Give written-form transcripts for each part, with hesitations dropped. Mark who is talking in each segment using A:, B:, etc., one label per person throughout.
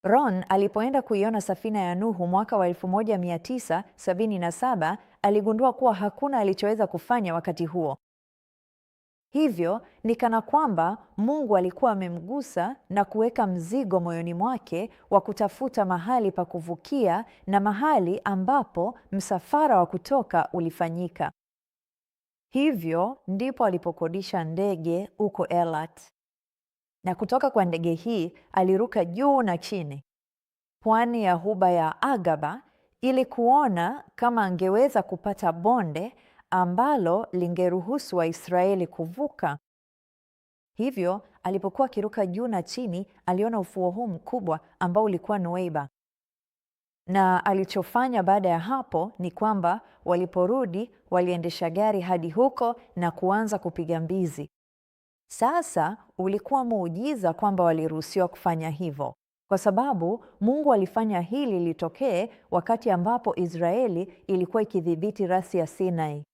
A: Ron alipoenda kuiona safina ya Nuhu mwaka wa 1977 aligundua kuwa hakuna alichoweza kufanya wakati huo. Hivyo ni kana kwamba Mungu alikuwa amemgusa na kuweka mzigo moyoni mwake wa kutafuta mahali pa kuvukia na mahali ambapo msafara wa kutoka ulifanyika. Hivyo ndipo alipokodisha ndege huko Eilat. Na kutoka kwa ndege hii aliruka juu na chini pwani ya ghuba ya Aqaba ili kuona kama angeweza kupata bonde ambalo lingeruhusu Waisraeli kuvuka. Hivyo alipokuwa akiruka juu na chini, aliona ufuo huu mkubwa ambao ulikuwa Nuweiba. Na alichofanya baada ya hapo ni kwamba waliporudi waliendesha gari hadi huko na kuanza kupiga mbizi. Sasa ulikuwa muujiza kwamba waliruhusiwa kufanya hivyo, kwa sababu Mungu alifanya hili litokee wakati ambapo Israeli ilikuwa ikidhibiti rasi ya Sinai.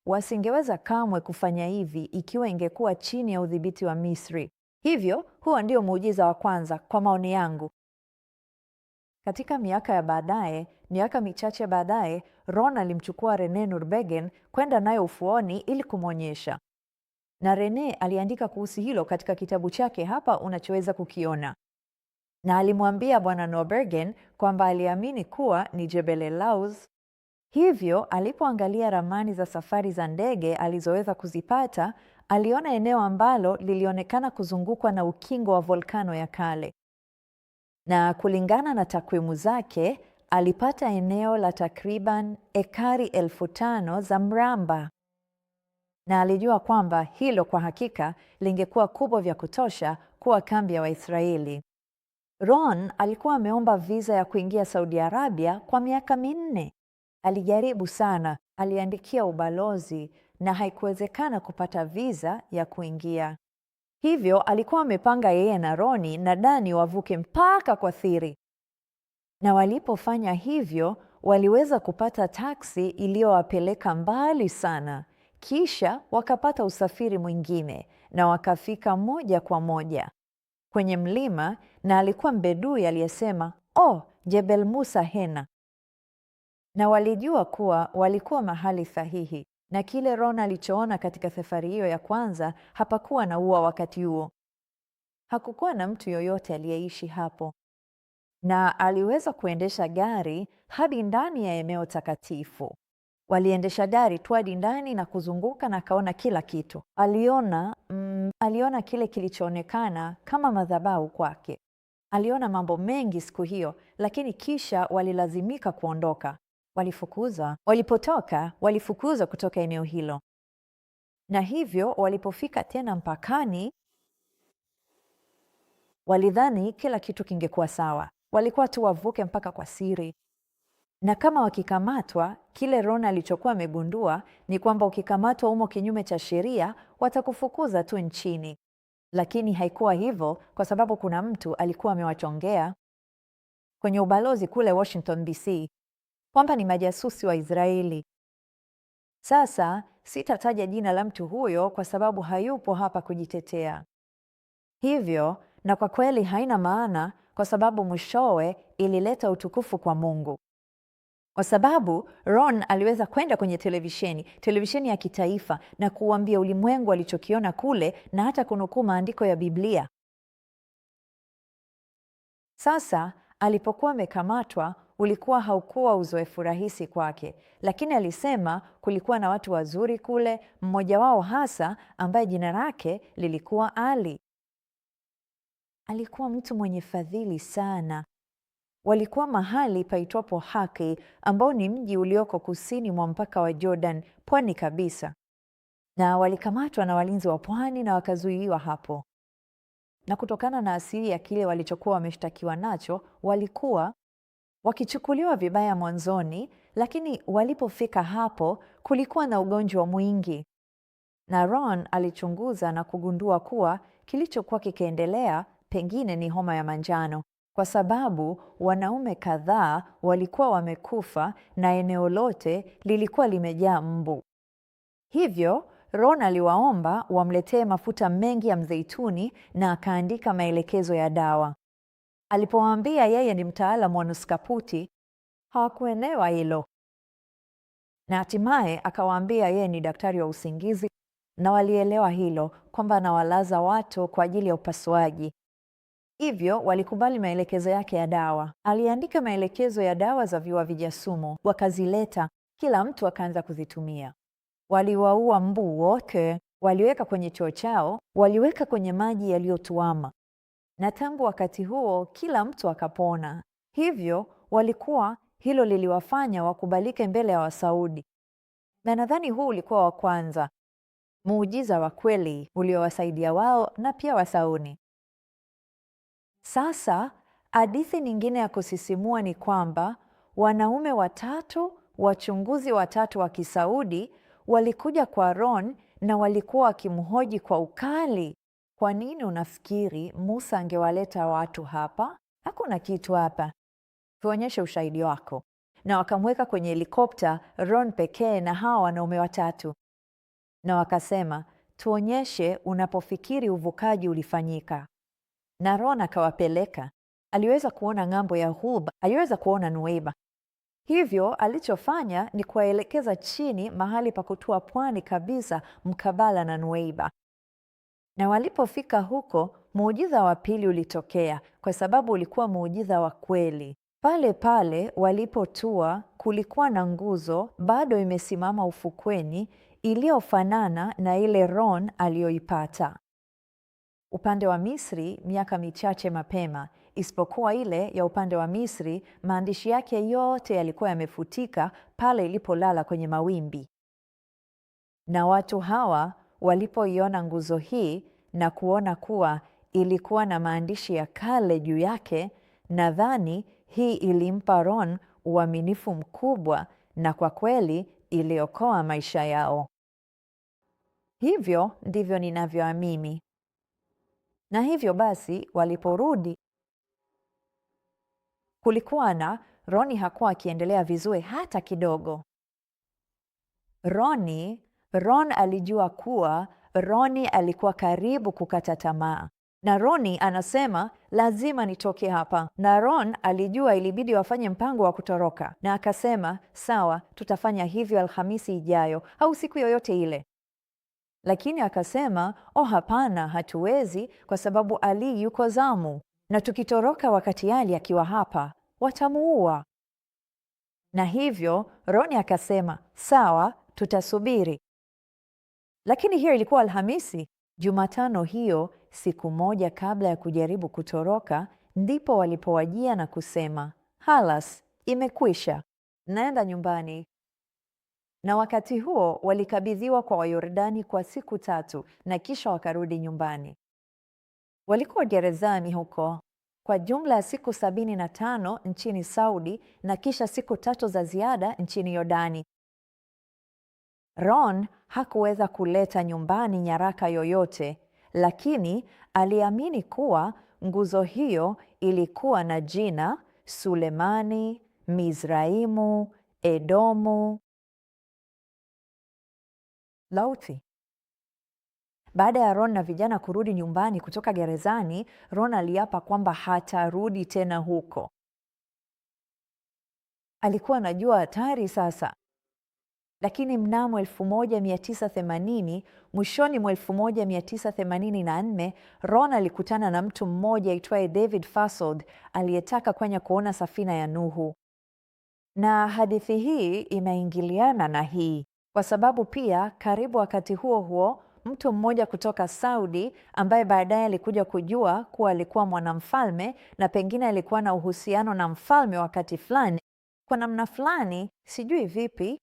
A: Wasingeweza kamwe kufanya hivi ikiwa ingekuwa chini ya udhibiti wa Misri. Hivyo huo ndio muujiza wa kwanza kwa maoni yangu. Katika miaka michache baadaye, Ron alimchukua Rene Nurbergen kwenda naye ufuoni ili kumwonyesha. Na Rene aliandika kuhusu hilo katika kitabu chake hapa unachoweza kukiona. Na alimwambia Bwana Nurbergen kwamba aliamini kuwa ni Jebel el-Lawz. Hivyo alipoangalia ramani za safari za ndege alizoweza kuzipata, aliona eneo ambalo lilionekana kuzungukwa na ukingo wa volkano ya kale. Na kulingana na takwimu zake, alipata eneo la takriban ekari 5,000 za mraba. Na alijua kwamba hilo kwa hakika lingekuwa kubwa vya kutosha kuwa kambi ya Waisraeli. Ron alikuwa ameomba visa ya kuingia Saudi Arabia kwa miaka 4. Alijaribu sana, aliandikia ubalozi na haikuwezekana kupata visa ya kuingia. Hivyo alikuwa amepanga yeye na Roni na Dani wavuke mpaka kwa thiri. Na walipofanya hivyo, waliweza kupata taksi iliyowapeleka mbali sana. Kisha wakapata usafiri mwingine na wakafika moja kwa moja kwenye mlima, na alikuwa mbedui aliyesema, "Oh, Jebel Musa hena." Na walijua kuwa walikuwa mahali sahihi, na kile Ron alichoona katika safari hiyo ya kwanza hapakuwa na ua wakati huo. Hakukuwa na mtu yoyote aliyeishi hapo. Na aliweza kuendesha gari hadi ndani ya eneo takatifu. Waliendesha gari tu hadi ndani na kuzunguka na akaona kila kitu. Aliona kile kilichoonekana kama madhabahu kwake. Aliona mambo mengi siku hiyo, lakini kisha walilazimika kuondoka. Walifukuzwa kutoka eneo hilo. Na hivyo walipofika tena mpakani, walidhani kila kitu kingekuwa sawa. Walikuwa tu wavuke mpaka kwa siri. Na kama wakikamatwa, kile Ron alichokuwa amegundua ni kwamba ukikamatwa umo kinyume cha sheria, watakufukuza tu nchini. Lakini haikuwa hivyo, kwa sababu kuna mtu alikuwa amewachongea kwenye ubalozi kule Washington DC kwamba ni majasusi wa Israeli. Sasa sitataja jina la mtu huyo kwa sababu hayupo hapa kujitetea. Hivyo, na kwa kweli haina maana, kwa sababu mwishowe ilileta utukufu kwa Mungu. Kwa sababu Ron aliweza kwenda kwenye televisheni ya kitaifa na kuambia ulimwengu alichokiona kule na hata kunukuu maandiko ya Biblia. Sasa alipokuwa amekamatwa, ulikuwa haukuwa uzoefu rahisi kwake, lakini alisema kulikuwa na watu wazuri kule, mmoja wao hasa ambaye jina lake lilikuwa Ali. Alikuwa mtu mwenye fadhili sana. Walikuwa mahali paitwapo Haki, ambao ni mji ulioko kusini mwa mpaka wa Jordan, pwani kabisa. Na walikamatwa na walinzi wa pwani na wakazuiwa hapo. Na kutokana na asili ya kile walichokuwa wameshtakiwa nacho, walikuwa wakichukuliwa vibaya mwanzoni, lakini walipofika hapo kulikuwa na ugonjwa mwingi. Na Ron alichunguza na kugundua kuwa kilichokuwa kikiendelea pengine ni homa ya manjano, kwa sababu wanaume kadhaa walikuwa wamekufa na eneo lote lilikuwa limejaa mbu. Hivyo Ron aliwaomba wamletee mafuta mengi ya mzeituni na akaandika maelekezo ya dawa. Alipowaambia yeye ni mtaalamu wa nuskaputi, hawakuelewa hilo, na hatimaye akawaambia yeye ni daktari wa usingizi, na walielewa hilo kwamba anawalaza watu kwa ajili ya upasuaji. Hivyo walikubali maelekezo yake ya dawa. Aliandika maelekezo ya dawa za viuavija sumu, wakazileta, kila mtu akaanza kuzitumia. Waliwaua mbu wote, waliweka kwenye choo chao, waliweka kwenye maji yaliyotuama, na tangu wakati huo kila mtu akapona. Hivyo hilo liliwafanya wakubalike mbele ya Wasaudi, na nadhani huu ulikuwa wa kwanza muujiza wa kweli uliowasaidia wao na pia Wasauni. Sasa hadithi nyingine ya kusisimua ni kwamba wanaume watatu, wachunguzi watatu wa Kisaudi walikuja kwa Ron na walikuwa wakimhoji kwa ukali. Kwa nini unafikiri Musa angewaleta watu hapa? Hakuna kitu hapa, tuonyeshe ushahidi wako. Na wakamweka kwenye helikopta Ron pekee na hawa wanaume watatu, na wakasema, tuonyeshe unapofikiri uvukaji ulifanyika. Na Ron akawapeleka. Aliweza kuona ng'ambo ya Ghuba, aliweza kuona Nuweiba. Hivyo alichofanya ni kuwaelekeza chini mahali pa kutua pwani kabisa mkabala na Nuweiba. Na walipofika huko, muujiza wa pili ulitokea, kwa sababu ulikuwa muujiza wa kweli. Pale pale walipotua kulikuwa na nguzo bado imesimama ufukweni iliyofanana na ile Ron aliyoipata upande wa Misri miaka michache mapema, isipokuwa ile ya upande wa Misri maandishi yake yote yalikuwa yamefutika pale ilipolala kwenye mawimbi. Na watu hawa walipoiona nguzo hii na kuona kuwa ilikuwa na maandishi ya kale juu yake, nadhani hii ilimpa Ron uaminifu mkubwa, na kwa kweli iliokoa maisha yao. Hivyo ndivyo ninavyoamini. Na hivyo basi waliporudi, Roni hakuwa akiendelea vizuri hata kidogo. Ron alijua kuwa Roni alikuwa karibu kukata tamaa, na Roni anasema lazima nitoke hapa, na Ron alijua ilibidi wafanye mpango wa kutoroka, na akasema sawa, tutafanya hivyo Alhamisi ijayo au siku yoyote ile. Lakini akasema hapana, hatuwezi, kwa sababu Ali yuko zamu, na tukitoroka wakati Ali akiwa hapa watamuua. Na hivyo Roni akasema sawa, tutasubiri. Lakini hiyo ilikuwa Alhamisi. Jumatano hiyo, siku moja kabla ya kujaribu kutoroka, ndipo walipowajia na kusema, halas, imekwisha, naenda nyumbani. Na wakati huo walikabidhiwa kwa Wayordani kwa siku 3 na kisha wakarudi nyumbani. Walikuwa gerezani huko kwa jumla ya siku 75 nchini Saudi na kisha siku 3 za ziada nchini Yordani. Ron hakuweza kuleta nyumbani nyaraka yoyote, lakini aliamini kuwa nguzo hiyo ilikuwa na jina Sulemani, Mizraimu, Edomu, Lauti. Baada ya Ron na vijana kurudi nyumbani kutoka gerezani, Ron aliapa kwamba hatarudi tena huko. Alikuwa anajua hatari sasa. Lakini mnamo 1980, mwishoni mwa 1984, Ron alikutana na mtu mmoja aitwaye David Fasold aliyetaka kwenda kuona safina ya Nuhu. Na hadithi hii inaingiliana na hii kwa sababu pia karibu wakati huo huo mtu mmoja kutoka Saudi ambaye baadaye alikuja kujua kuwa alikuwa mwanamfalme na pengine alikuwa na uhusiano na mfalme wakati fulani, kwa namna fulani, sijui vipi,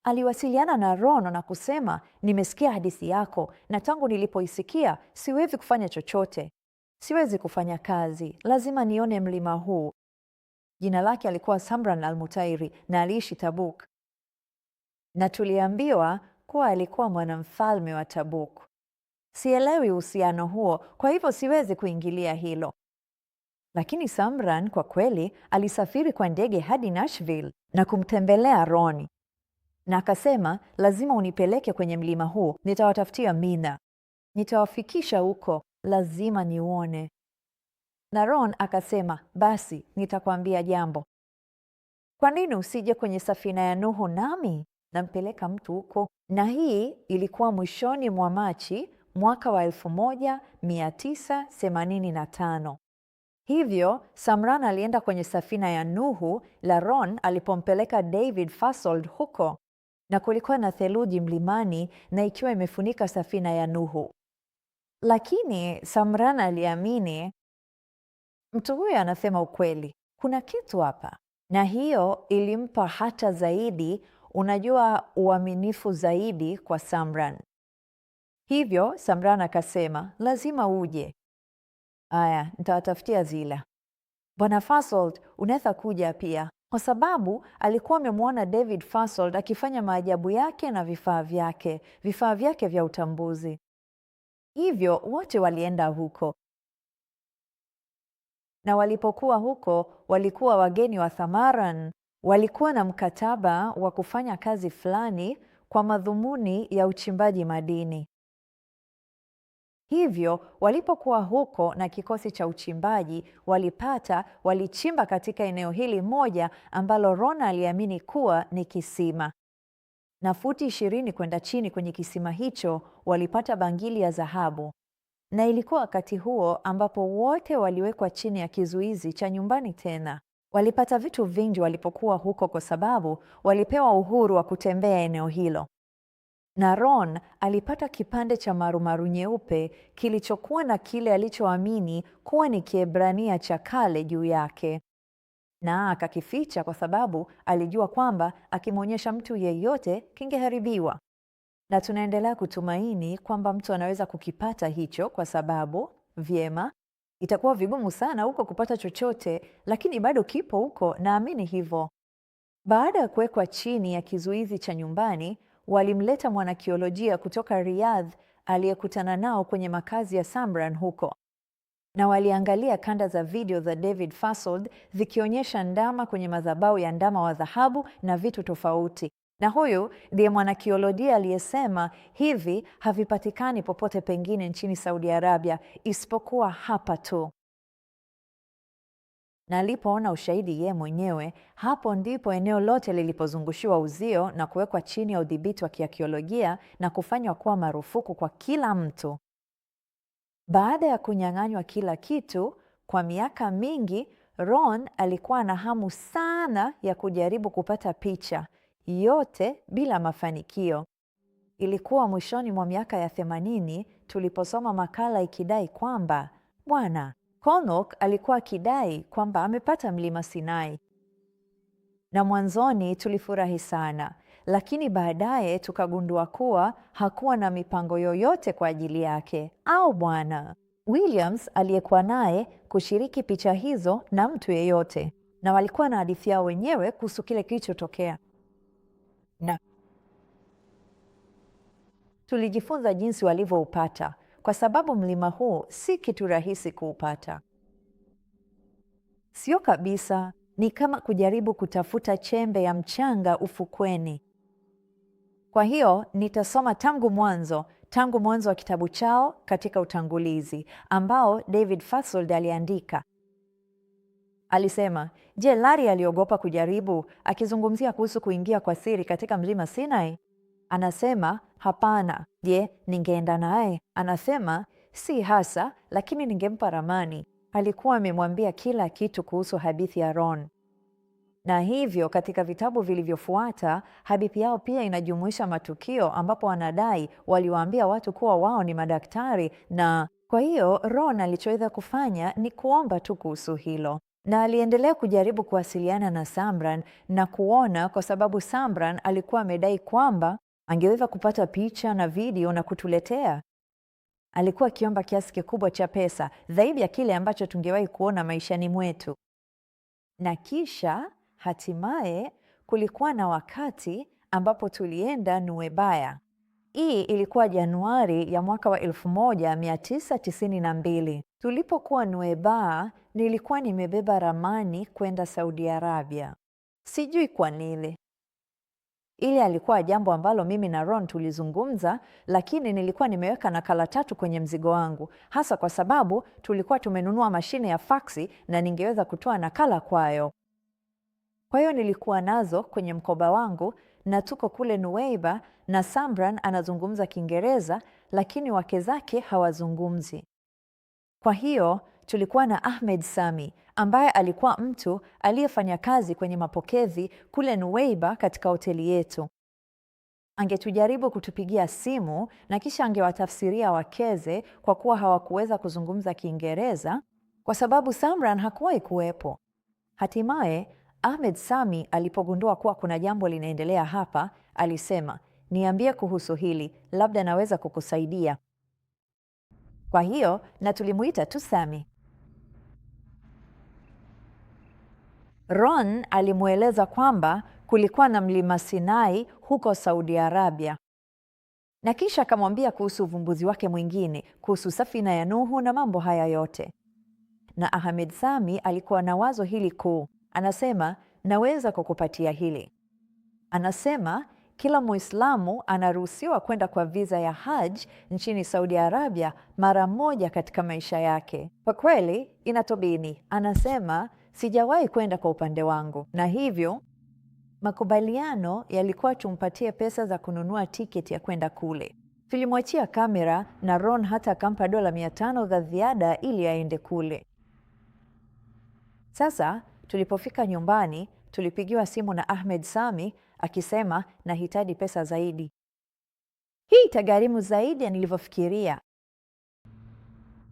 A: aliwasiliana na Ron na kusema, nimesikia hadithi yako na tangu nilipoisikia siwezi kufanya chochote. Siwezi kufanya kazi, lazima nione mlima huu. Jina lake alikuwa Samran al-Mutairi na aliishi Tabuk. Na tuliambiwa kuwa alikuwa mwanamfalme wa Tabuk. Sielewi uhusiano huo, kwa hivyo siwezi kuingilia hilo. Lakini Samran kwa kweli alisafiri kwa ndege hadi Nashville na kumtembelea Ron. Na akasema, lazima unipeleke kwenye mlima huu, nitawatafutia mina. Nitawafikisha huko, lazima niuone. Na Ron akasema, basi nitakwambia jambo. Kwa nini usije kwenye safina ya Nuhu nami? Nampeleka mtu huko. Na hii ilikuwa mwishoni mwa Machi mwaka wa 1985. Hivyo Samran alienda kwenye safina ya Nuhu la Ron alipompeleka David Fasold huko, na kulikuwa na theluji mlimani na ikiwa imefunika safina ya Nuhu. Lakini Samran aliamini mtu huyo anasema ukweli, kuna kitu hapa, na hiyo ilimpa hata zaidi, uaminifu zaidi kwa Samran. Hivyo Samran akasema, lazima uje. Aya, nitawatafutia zila. Bwana Fasold, unaweza kuja pia, kwa sababu alikuwa amemwona David Fasold akifanya maajabu yake na vifaa vyake vya utambuzi. Hivyo wote walienda huko, na walipokuwa huko walikuwa wageni wa Thamaran. Walikuwa na mkataba wa kufanya kazi fulani kwa madhumuni ya uchimbaji madini. Hivyo walipokuwa huko na kikosi cha uchimbaji, walichimba katika eneo hili moja ambalo Ron aliamini kuwa ni kisima, na futi 20 kwenda chini kwenye kisima hicho walipata bangili ya dhahabu. Na ilikuwa wakati huo ambapo wote waliwekwa chini ya kizuizi cha nyumbani tena. Walipata vitu vingi walipokuwa huko kwa sababu walipewa uhuru wa kutembea eneo hilo. Na Ron alipata kipande cha marumaru nyeupe kilichokuwa na kile alichoamini kuwa ni Kiebrania cha kale juu yake, na akakificha kwa sababu alijua kwamba akimwonyesha mtu yeyote kingeharibiwa. Na tunaendelea kutumaini kwamba mtu anaweza kukipata hicho, kwa sababu itakuwa vigumu sana huko kupata chochote, lakini bado kipo huko, naamini hivyo. Baada ya kuwekwa chini ya kizuizi cha nyumbani, walimleta mwanakiolojia kutoka Riyadh aliyekutana nao kwenye makazi ya Samran huko, na waliangalia kanda za video za David Fasold zikionyesha ndama kwenye madhabahu ya ndama wa dhahabu na vitu tofauti. Na huyu ndiye mwanakiolojia aliyesema hivi havipatikani popote pengine nchini Saudi Arabia isipokuwa hapa tu. Na alipoona ushahidi ye mwenyewe, hapo ndipo eneo lote lilipozungushiwa uzio na kuwekwa chini ya udhibiti wa kiakiolojia na kufanywa kuwa marufuku kwa kila mtu. Baada ya kunyang'anywa kila kitu kwa miaka mingi, Ron alikuwa na hamu sana ya kujaribu kupata picha, yote bila mafanikio. Ilikuwa mwishoni mwa miaka ya 80 tuliposoma makala ikidai kwamba Bwana Konok alikuwa akidai kwamba amepata mlima Sinai. Na mwanzoni tulifurahi sana, lakini baadaye tukagundua kuwa hakuwa na mipango yoyote kwa ajili yake au Bwana Williams aliyekuwa naye kushiriki picha hizo na mtu yeyote, na walikuwa na hadithi yao wenyewe kuhusu kile kilichotokea. Na tulijifunza jinsi walivyoupata, kwa sababu mlima huu si kitu rahisi kuupata. Sio kabisa, ni kama kujaribu kutafuta chembe ya mchanga ufukweni. Kwa hiyo nitasoma tangu mwanzo wa kitabu chao katika utangulizi ambao David Fasold aliandika. Alisema, je, Larry aliogopa kujaribu, akizungumzia kuhusu kuingia kwa siri katika mlima Sinai? Anasema, hapana. Je, ningeenda naye? Anasema, si hasa, lakini ningempa ramani. Alikuwa amemwambia kila kitu kuhusu hadithi ya Ron. Na hivyo katika vitabu vilivyofuata, hadithi yao pia inajumuisha matukio ambapo wanadai waliwaambia watu kuwa wao ni madaktari, na kwa hiyo Ron alichoweza kufanya ni kuomba tu kuhusu hilo. Na aliendelea kujaribu kuwasiliana na Samran na kuona, kwa sababu Samran alikuwa amedai kwamba angeweza kupata picha na video na kutuletea. Alikuwa akiomba kiasi kikubwa cha pesa, zaidi ya kile ambacho tungewahi kuona maishani mwetu. Na kisha hatimaye kulikuwa na wakati ambapo tulienda Nuweiba. Hii ilikuwa Januari ya mwaka wa 1992. Tulipokuwa Nuweiba, nilikuwa nimebeba ramani kwenda Saudi Arabia. Sijui kwa nini. Ili alikuwa jambo ambalo mimi na Ron tulizungumza, lakini nilikuwa nimeweka nakala 3 kwenye mzigo wangu, hasa kwa sababu tulikuwa tumenunua mashine ya faksi na ningeweza kutoa nakala kwayo. Kwa hiyo nilikuwa nazo kwenye mkoba wangu, na tuko kule Nuweiba na Samran anazungumza Kiingereza, lakini wake zake hawazungumzi. Kwa hiyo tulikuwa na Ahmed Sami ambaye alikuwa mtu aliyefanya kazi kwenye mapokezi kule Nuweiba katika hoteli yetu. Angetujaribu kutupigia simu na kisha angewatafsiria wakeze kwa kuwa hawakuweza kuzungumza Kiingereza kwa sababu Samran hakuwahi kuwepo. Hatimaye Ahmed Sami alipogundua kuwa kuna jambo linaendelea hapa, alisema, niambie kuhusu hili, labda naweza kukusaidia. Kwa hiyo na tulimuita tu Sami. Ron alimweleza kwamba kulikuwa na mlima Sinai huko Saudi Arabia, na kisha akamwambia kuhusu uvumbuzi wake mwingine kuhusu safina ya Nuhu na mambo haya yote. Na Ahmed Sami alikuwa na wazo hili kuu. Anasema, naweza kukupatia hili. Anasema kila Muislamu anaruhusiwa kwenda kwa visa ya Hajj nchini Saudi Arabia mara moja katika maisha yake. Kwa kweli inatobini. Anasema sijawahi kwenda kwa upande wangu, na hivyo makubaliano yalikuwa tumpatie pesa za kununua tiketi ya kwenda kule. Tulimwachia kamera na Ron hata akampa dola 500 za ziada ili aende kule. Sasa tulipofika nyumbani, tulipigiwa simu na Ahmed Sami akisema nahitaji pesa zaidi. Hii itagharimu zaidi ya nilivyofikiria.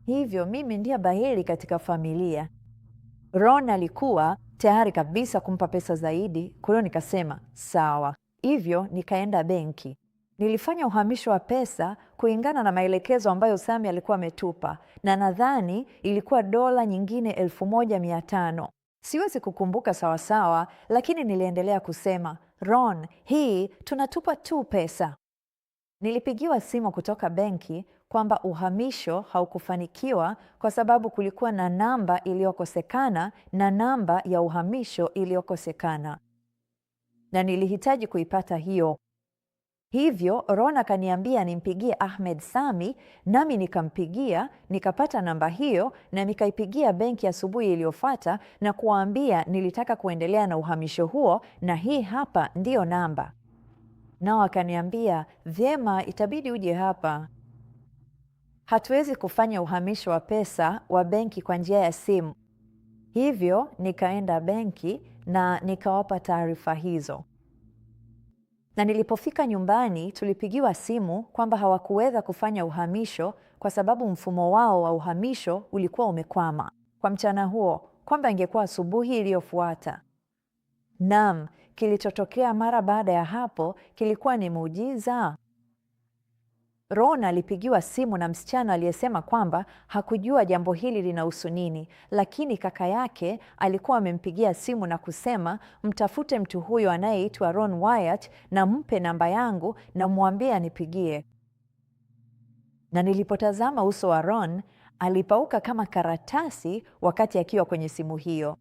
A: Hivyo mimi ndiye bahili katika familia. Ron alikuwa tayari kabisa kumpa pesa zaidi, kwa hiyo nikasema sawa. Hivyo nikaenda benki. Nilifanya uhamisho wa pesa kulingana na maelekezo ambayo Sami alikuwa ametupa, na nadhani ilikuwa dola nyingine 1500. Siwezi kukumbuka sawasawa, lakini niliendelea kusema, Ron, hii tunatupa tu pesa. Nilipigiwa simu kutoka benki kwamba uhamisho haukufanikiwa kwa sababu kulikuwa na namba iliyokosekana na namba ya uhamisho iliyokosekana, na nilihitaji kuipata hiyo. Hivyo Ron akaniambia nimpigie Ahmed Sami, nami nikampigia, nikapata namba hiyo na nikaipigia benki asubuhi iliyofuata na kuwaambia nilitaka kuendelea na uhamisho huo na hii hapa ndiyo namba. Nao akaniambia, vyema, itabidi uje hapa. Hatuwezi kufanya uhamisho wa pesa wa benki kwa njia ya simu. Hivyo nikaenda benki na nikawapa taarifa hizo. Na nilipofika nyumbani tulipigiwa simu kwamba hawakuweza kufanya uhamisho kwa sababu mfumo wao wa uhamisho ulikuwa umekwama kwa mchana huo, kwamba ingekuwa asubuhi iliyofuata. Naam, kilichotokea mara baada ya hapo kilikuwa ni muujiza. Ron alipigiwa simu na msichana aliyesema kwamba hakujua jambo hili linahusu nini, lakini kaka yake alikuwa amempigia simu na kusema, mtafute mtu huyo anayeitwa Ron Wyatt na mpe namba yangu na mwambie anipigie. Na nilipotazama uso wa Ron, alipauka kama karatasi wakati akiwa kwenye simu hiyo.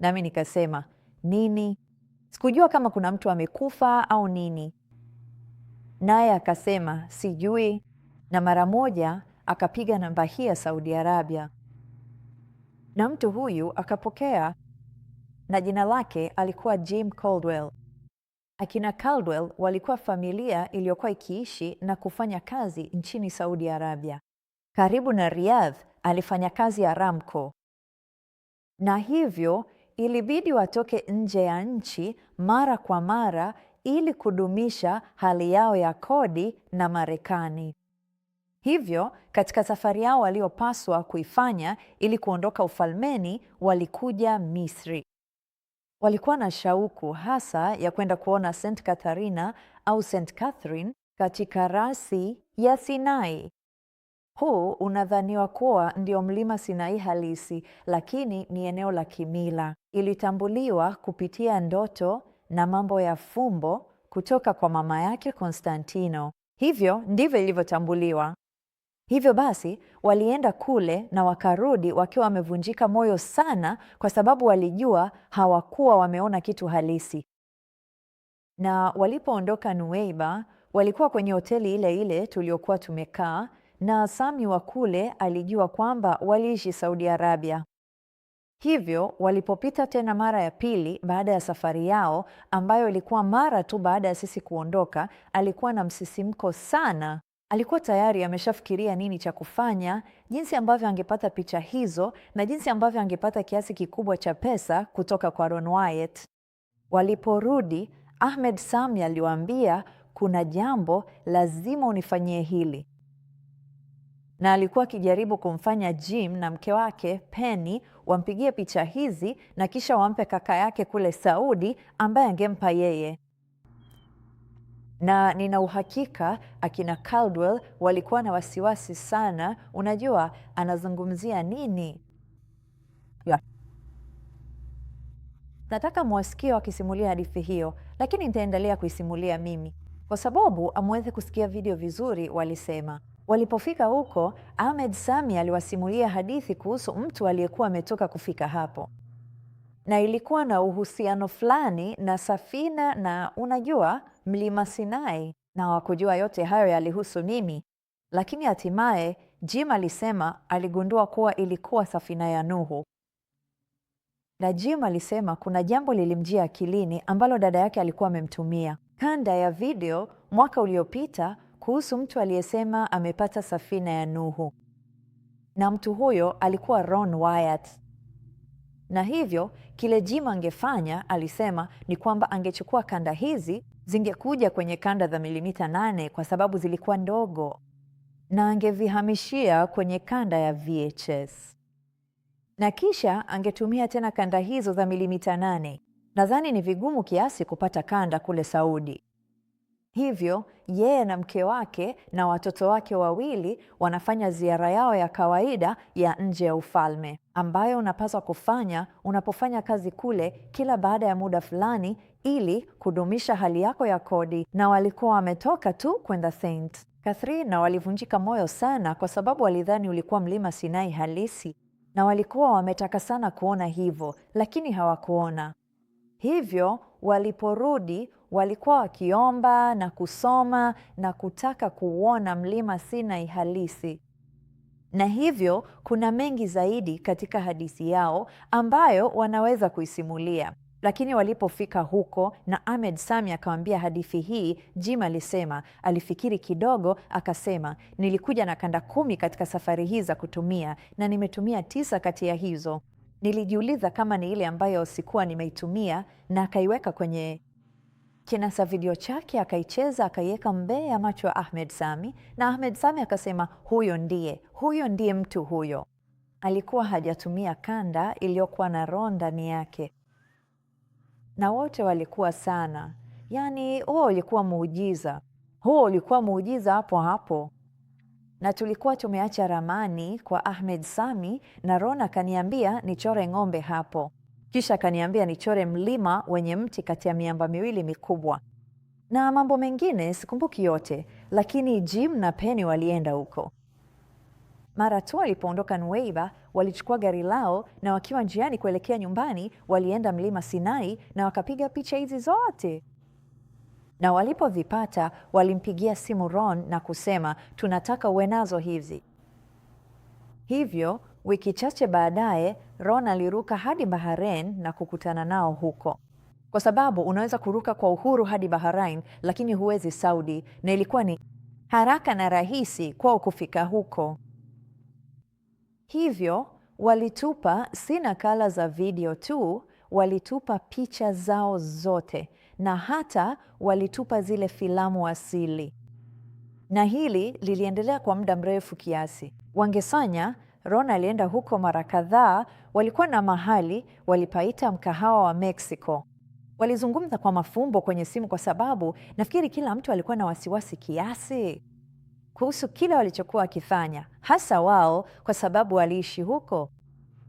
A: Nami nikasema, nini? Sikujua kama kuna mtu amekufa au nini. Naye akasema sijui, na mara moja akapiga namba hii ya Saudi Arabia, na mtu huyu akapokea, na jina lake alikuwa Jim Caldwell. Akina Caldwell walikuwa familia iliyokuwa ikiishi na kufanya kazi nchini Saudi Arabia karibu na Riyadh. Alifanya kazi ya Aramco, na hivyo ilibidi watoke nje ya nchi mara kwa mara ili kudumisha hali yao ya kodi na Marekani. Hivyo katika safari yao waliopaswa kuifanya ili kuondoka ufalmeni, walikuja Misri. Walikuwa na shauku hasa ya kwenda kuona St. Katharina au St. Catherine katika rasi ya Sinai. Huu unadhaniwa kuwa ndio mlima Sinai halisi, lakini ni eneo la kimila. Ilitambuliwa kupitia ndoto na mambo ya fumbo kutoka kwa mama yake Konstantino. Hivyo ndivyo ilivyotambuliwa. Hivyo basi walienda kule na wakarudi wakiwa wamevunjika moyo sana, kwa sababu walijua hawakuwa wameona kitu halisi. Na walipoondoka Nuweiba, walikuwa kwenye hoteli ile ile tuliokuwa tumekaa, na Sami wa kule alijua kwamba waliishi Saudi Arabia. Hivyo walipopita tena mara ya pili baada ya safari yao, ambayo ilikuwa mara tu baada ya sisi kuondoka, alikuwa na msisimko sana. Alikuwa tayari ameshafikiria nini cha kufanya, jinsi ambavyo angepata picha hizo na jinsi ambavyo angepata kiasi kikubwa cha pesa kutoka kwa Ron Wyatt. Waliporudi, Ahmed Sami aliwaambia, kuna jambo lazima unifanyie hili. Na alikuwa akijaribu kumfanya Jim na mke wake Penny wampigie picha hizi na kisha wampe kaka yake kule Saudi ambaye angempa yeye. Na nina uhakika akina Caldwell walikuwa na wasiwasi sana, unajua anazungumzia nini? Nataka mwasikie wakisimulia hadithi hiyo, lakini nitaendelea kuisimulia mimi kwa sababu amweze kusikia video vizuri. Walisema walipofika huko, Ahmed Sami aliwasimulia hadithi kuhusu mtu aliyekuwa ametoka kufika hapo, na ilikuwa na uhusiano fulani na safina na unajua mlima Sinai, na wakujua yote hayo yalihusu mimi. Lakini hatimaye Jim alisema aligundua kuwa ilikuwa safina ya Nuhu. Na Jim alisema kuna jambo lilimjia akilini ambalo dada yake alikuwa amemtumia kanda ya video mwaka uliopita kuhusu mtu aliyesema amepata safina ya Nuhu, na mtu huyo alikuwa Ron Wyatt. Na hivyo kile Jim angefanya, alisema, ni kwamba angechukua kanda hizi, zingekuja kwenye kanda za milimita 8 kwa sababu zilikuwa ndogo, na angevihamishia kwenye kanda ya VHS. Na kisha angetumia tena kanda hizo za milimita 8. Nadhani ni vigumu kiasi kupata kanda kule Saudi. Hivyo yeye na mke wake na watoto wake wawili wanafanya ziara yao ya kawaida ya nje ya ufalme, ambayo unapaswa kufanya unapofanya kazi kule kila baada ya muda fulani ili kudumisha hali yako ya kodi. Na walikuwa wametoka tu kwenda St. Catherine na walivunjika moyo sana kwa sababu walidhani ulikuwa mlima Sinai halisi, na walikuwa wametaka sana kuona hivyo, lakini hawakuona. Hivyo waliporudi walikuwa wakiomba na kusoma na kutaka kuona mlima Sinai halisi. Na hivyo kuna mengi zaidi katika hadithi yao ambayo wanaweza kuisimulia. Lakini walipofika huko na Ahmed Sami akamwambia hadithi hii, Jim alisema, alifikiri kidogo, akasema, nilikuja na kanda 10 katika safari hii za kutumia na nimetumia 9 kati ya hizo. Nilijiuliza kama ni ile ambayo sikuwa nimeitumia, na akaiweka kwenye kinasa video chake, akaicheza, akaiweka mbele ya macho ya Ahmed Sami, na Ahmed Sami akasema, huyo ndiye mtu huyo. Alikuwa hajatumia kanda iliyokuwa na Ron ndani yake. Na wote walikuwa sana, yaani huo ulikuwa muujiza hapo hapo. Na tulikuwa tumeacha ramani kwa Ahmed Sami, na Ron akaniambia nichore ng'ombe hapo. Kisha akaniambia nichore mlima wenye mti kati ya miamba miwili mikubwa. Na mambo mengine sikumbuki yote, lakini Jim na Penny walienda huko. Mara tu walipoondoka Nuweiba, walichukua gari lao na wakiwa njiani kuelekea nyumbani, walienda mlima Sinai na wakapiga picha hizi zote. Na walipovipata, walimpigia simu Ron na kusema, tunataka uwe nazo hizi. Hivyo, wiki chache baadaye, Ron aliruka hadi Bahrain na kukutana nao huko. Kwa sababu unaweza kuruka kwa uhuru hadi Bahrain, lakini huwezi Saudi, na ilikuwa ni haraka na rahisi kwao kufika huko. Hivyo, walitupa si nakala za video tu, walitupa picha zao zote, na hata walitupa zile filamu asili. Na hili liliendelea kwa muda mrefu kiasi. Wangesanya, Ron alienda huko mara kadhaa, walikuwa na mahali walipaita mkahawa wa Mexico. Walizungumza kwa mafumbo kwenye simu kwa sababu nafikiri kila mtu alikuwa na wasiwasi kiasi kuhusu kile walichokuwa wakifanya, hasa wao kwa sababu waliishi huko.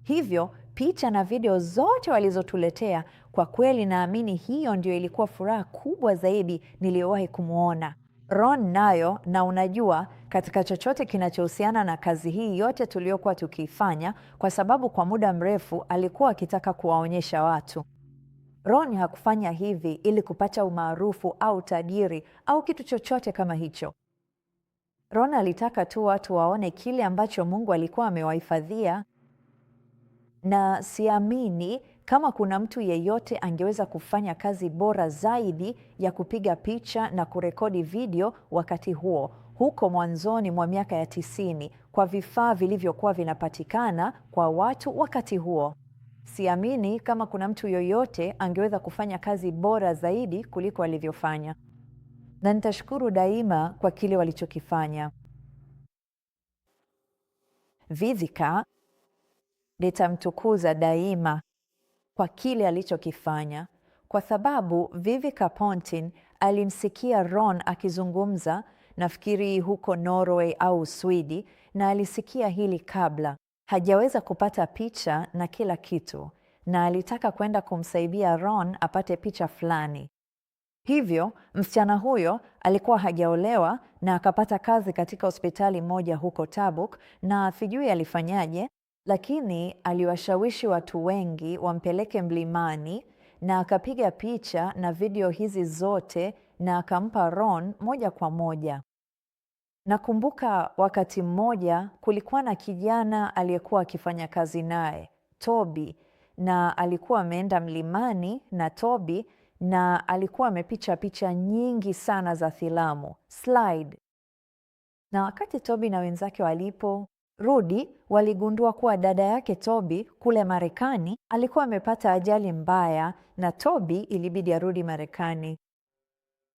A: Hivyo picha na video zote walizotuletea, kwa kweli naamini hiyo ndio ilikuwa furaha kubwa zaidi niliyowahi kumwona Ron nayo. Na unajua, katika chochote kinachohusiana na kazi hii yote tuliyokuwa tukifanya, kwa sababu kwa muda mrefu alikuwa akitaka kuwaonyesha watu. Ron hakufanya hivi ili kupata umaarufu au tajiri au kitu chochote kama hicho. Ron alitaka tu watu waone kile ambacho Mungu alikuwa amewahifadhia, na siamini kama kuna mtu yeyote angeweza kufanya kazi bora zaidi ya kupiga picha na kurekodi video wakati huo, huko mwanzoni mwa miaka ya 90, kwa vifaa vilivyokuwa vinapatikana kwa watu wakati huo. Siamini kama kuna mtu yoyote angeweza kufanya kazi bora zaidi kuliko alivyofanya, na nitashukuru daima kwa kile walichokifanya. Vivica nitamtukuza daima kwa kile alichokifanya, kwa sababu Vivica Ponting alimsikia Ron akizungumza, nafikiri huko Norway au Sweden, na alisikia hili kabla. Hajaweza kupata picha na kila kitu, na alitaka kwenda kumsaidia Ron apate picha fulani. Hivyo msichana huyo alikuwa hajaolewa na akapata kazi katika hospitali moja huko Tabuk, na sijui alifanyaje, lakini aliwashawishi watu wengi wampeleke mlimani, na akapiga picha na video hizi zote na akampa Ron moja kwa moja. Nakumbuka wakati mmoja kulikuwa na kijana aliyekuwa akifanya kazi naye, Toby, na alikuwa ameenda mlimani na Toby, na alikuwa amepicha picha nyingi sana za filamu, slide. Na wakati Toby na wenzake waliporudi, waligundua kuwa dada yake Toby kule Marekani alikuwa amepata ajali mbaya, na Toby ilibidi arudi Marekani.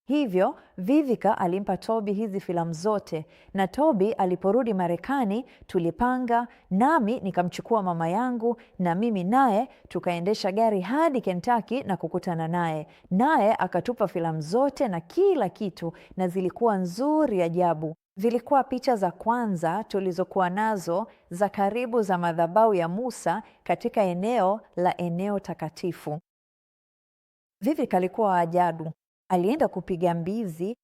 A: Hivyo Vivica alimpa Toby hizi filamu zote, na Toby aliporudi Marekani tulipanga, nami nikamchukua mama yangu na mimi naye tukaendesha gari hadi Kentucky na kukutana naye, naye akatupa filamu zote na kila kitu, na zilikuwa nzuri ajabu. Zilikuwa picha za kwanza tulizokuwa nazo za karibu za madhabahu ya Musa katika eneo takatifu. Vivica alikuwa wa ajabu. Alienda kupiga mbizi.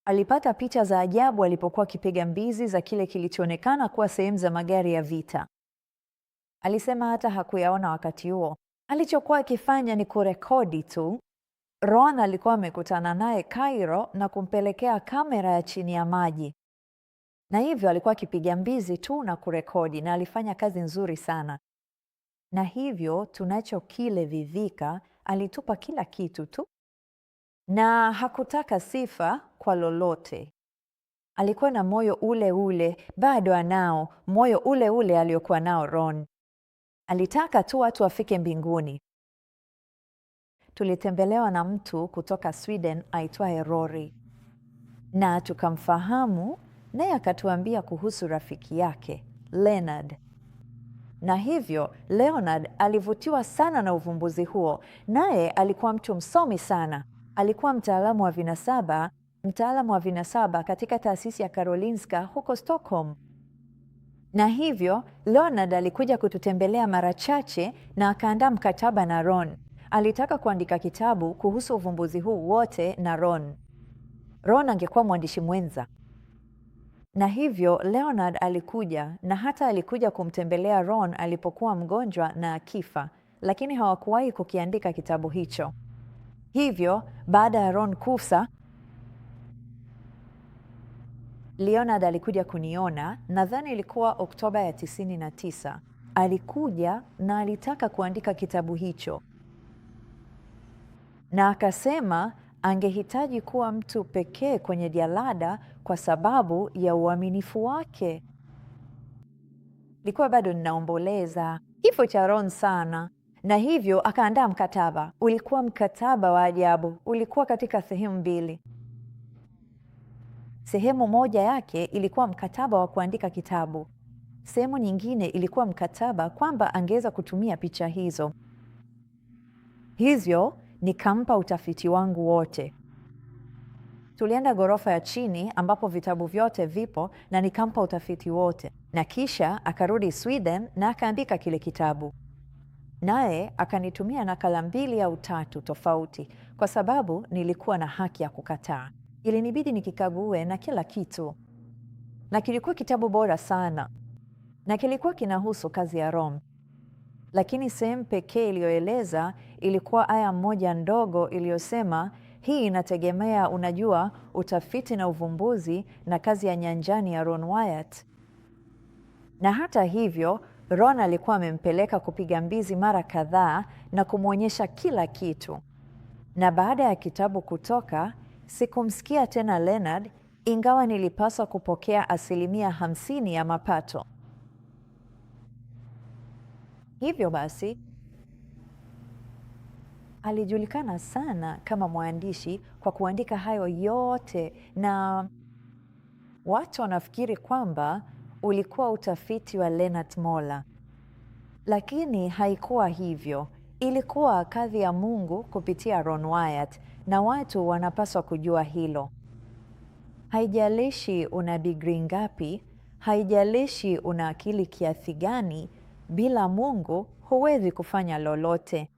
A: Alipata picha za ajabu alipokuwa akipiga mbizi za kile kilichoonekana kuwa sehemu za magari ya vita. Alisema hata hakuyaona wakati huo. Alichokuwa akifanya ni kurekodi tu. Ron alikuwa amekutana naye Cairo na kumpelekea kamera ya chini ya maji, na hivyo alikuwa akipiga mbizi tu na kurekodi, na alifanya kazi nzuri sana. Na hivyo tunacho kile Vivica alitupa kila kitu tu, na hakutaka sifa kwa lolote. Alikuwa na moyo ule ule, bado anao moyo ule ule aliokuwa nao Ron. Alitaka tu watu wafike mbinguni. Tulitembelewa na mtu kutoka Sweden aitwaye Rory, na tukamfahamu, naye akatuambia kuhusu rafiki yake Leonard. Na hivyo Leonard alivutiwa sana na uvumbuzi huo, naye alikuwa mtu msomi sana. Alikuwa mtaalamu wa vinasaba katika taasisi ya Karolinska huko Stockholm. Na hivyo Leonard alikuja kututembelea mara chache na akaandaa mkataba na Ron. Alitaka kuandika kitabu kuhusu uvumbuzi huu wote na Ron. Ron angekuwa mwandishi mwenza. Na hivyo Leonard alikuja, na hata alikuja kumtembelea Ron alipokuwa mgonjwa na akifa, lakini hawakuwahi kukiandika kitabu hicho. Hivyo baada ya Ron kufa, Leonard alikuja kuniona, nadhani ilikuwa Oktoba ya 99. Alikuja na alitaka kuandika kitabu hicho, na akasema angehitaji kuwa mtu pekee kwenye jalada kwa sababu ya uaminifu wake. Nilikuwa bado ninaomboleza kifo cha Ron sana, na hivyo akaandaa mkataba. Ulikuwa mkataba wa ajabu. Ulikuwa katika sehemu mbili. Sehemu moja yake ilikuwa mkataba wa kuandika kitabu. Sehemu nyingine ilikuwa mkataba kwamba angeweza kutumia picha hizo. Hivyo nikampa utafiti wangu wote. Tulienda ghorofa ya chini ambapo vitabu vyote vipo, na nikampa utafiti wote, na kisha akarudi Sweden na akaandika kile kitabu. Naye akanitumia nakala 2 au 3 tofauti, kwa sababu nilikuwa na haki ya kukataa. Ilinibidi nikikague na kila kitu, na kilikuwa kitabu bora sana, na kilikuwa kinahusu kazi ya Ron. lakini sehemu pekee iliyoeleza ilikuwa aya moja ndogo iliyosema, hii inategemea, unajua, utafiti na uvumbuzi na kazi ya nyanjani ya Ron Wyatt. Na hata hivyo, Ron alikuwa amempeleka kupiga mbizi mara kadhaa na kumwonyesha kila kitu. Na baada ya kitabu kutoka, sikumsikia tena Leonard, ingawa nilipaswa kupokea 50% ya mapato. Hivyo basi, alijulikana sana kama mwandishi kwa kuandika hayo yote, na watu wanafikiri kwamba ulikuwa utafiti wa Leonard Moller. Lakini haikuwa hivyo. Ilikuwa kazi ya Mungu kupitia Ron Wyatt, na watu wanapaswa kujua hilo. Haijalishi una degree ngapi, haijalishi una akili kiasi gani, bila Mungu huwezi kufanya lolote.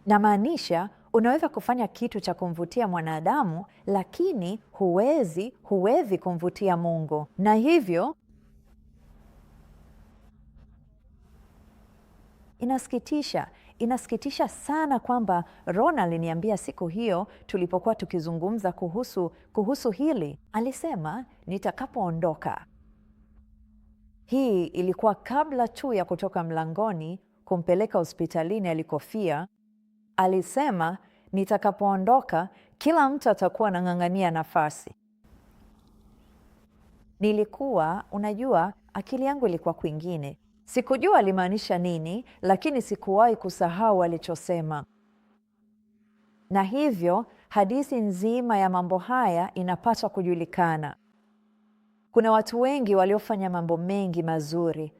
A: Namaanisha, unaweza kufanya kitu cha kumvutia mwanadamu, lakini huwezi kumvutia Mungu. Na hivyo inasikitisha sana kwamba Ron aliniambia siku hiyo tulipokuwa tukizungumza kuhusu hili. Alisema nitakapoondoka. Hii ilikuwa kabla tu ya kutoka mlangoni kumpeleka hospitalini alikofia. Alisema nitakapoondoka kila mtu atakuwa anang'ang'ania nafasi. Unajua, akili yangu ilikuwa kwingine. Sikujua alimaanisha nini, lakini sikuwahi kusahau alichosema. Na hivyo, hadithi nzima ya mambo haya inapaswa kujulikana. Kuna watu wengi waliofanya mambo mengi mazuri,